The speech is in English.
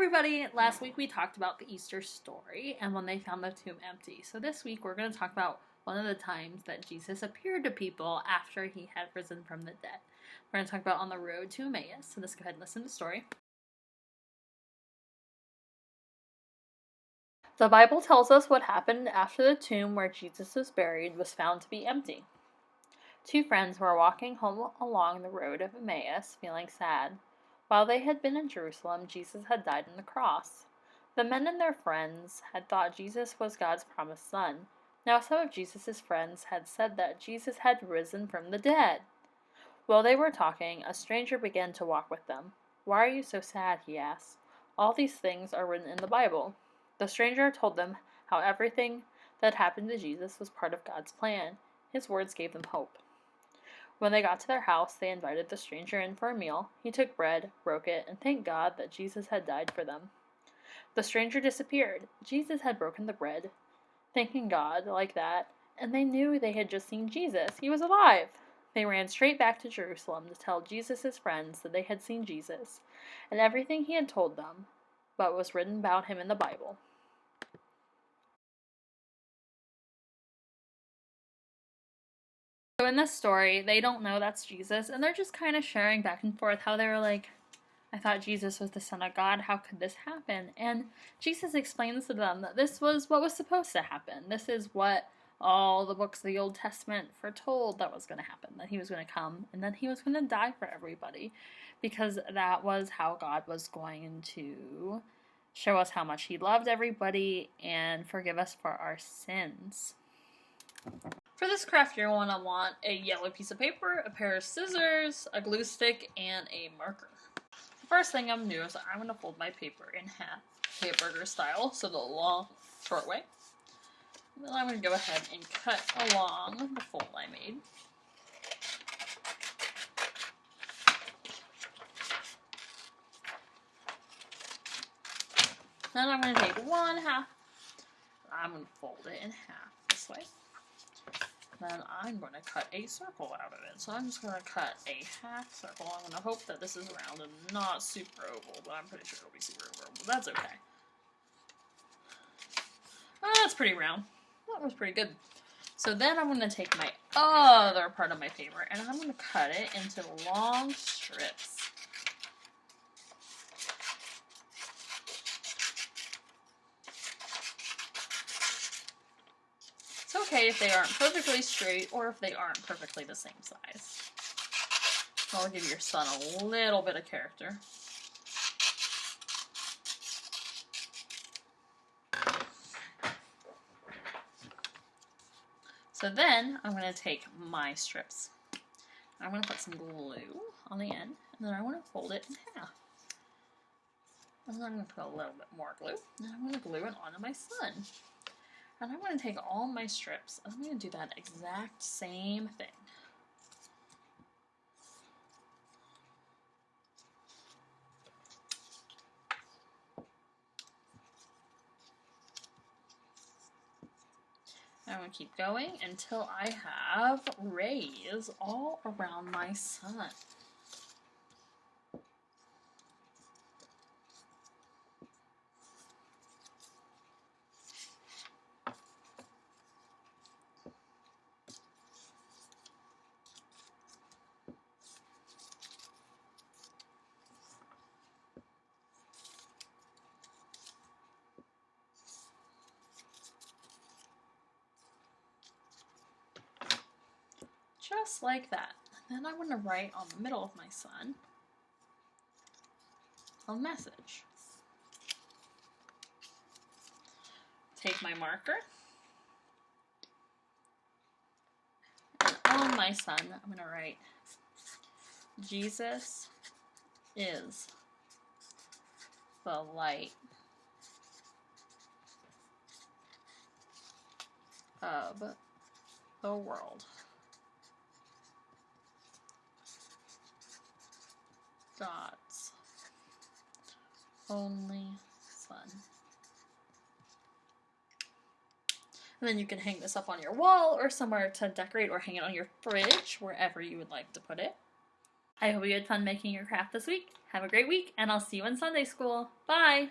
everybody! Last week we talked about the Easter story and when they found the tomb empty. So this week we're going to talk about one of the times that Jesus appeared to people after he had risen from the dead. We're going to talk about on the road to Emmaus. So let's go ahead and listen to the story. The Bible tells us what happened after the tomb where Jesus was buried was found to be empty. Two friends were walking home along the road of Emmaus, feeling sad. While they had been in Jerusalem, Jesus had died on the cross. The men and their friends had thought Jesus was God's promised son. Now some of Jesus' friends had said that Jesus had risen from the dead. While they were talking, a stranger began to walk with them. "Why are you so sad?" he asked. "All these things are written in the Bible." The stranger told them how everything that happened to Jesus was part of God's plan. His words gave them hope. When they got to their house, they invited the stranger in for a meal. He took bread, broke it, and thanked God that Jesus had died for them. The stranger disappeared. Jesus had broken the bread, thanking God like that, and they knew they had just seen Jesus. He was alive. They ran straight back to Jerusalem to tell Jesus' friends that they had seen Jesus and everything he had told them, but was written about him in the Bible. So in this story, they don't know that's Jesus, and they're just kind of sharing back and forth how they were like, "I thought Jesus was the Son of God. How could this happen?" And Jesus explains to them that this was what was supposed to happen. This is what all the books of the Old Testament foretold that was going to happen, that he was going to come, and then he was going to die for everybody, because that was how God was going to show us how much he loved everybody and forgive us for our sins. For this craft, you're going to want a yellow piece of paper, a pair of scissors, a glue stick, and a marker. The first thing I'm going to do is I'm going to fold my paper in half, hamburger style, so the long, short way. And then I'm going to go ahead and cut along the fold I made. Then I'm going to take one half, I'm going to fold it in half this way. Then I'm going to cut a circle out of it. So I'm just going to cut a half circle. I'm going to hope that this is round and not super oval, but I'm pretty sure it'll be super oval. But that's okay. Oh, that's pretty round. That was pretty good. So then I'm going to take my other part of my paper and I'm going to cut it into long strips. It's okay if they aren't perfectly straight or if they aren't perfectly the same size. I'll give your son a little bit of character. So then I'm going to take my strips. I'm going to put some glue on the end, and then I want to fold it in half. And then I'm going to put a little bit more glue, and I'm going to glue it onto my son. And I'm going to take all my strips, and I'm going to do that exact same thing. I'm going to keep going until I have rays all around my sun. Just like that. Then I'm going to write on the middle of my sun a message. Take my marker, and on my sun I'm going to write, "Jesus is the light of the world. God's only Son." And then you can hang this up on your wall or somewhere to decorate or hang it on your fridge, wherever you would like to put it. I hope you had fun making your craft this week. Have a great week, and I'll see you in Sunday school. Bye!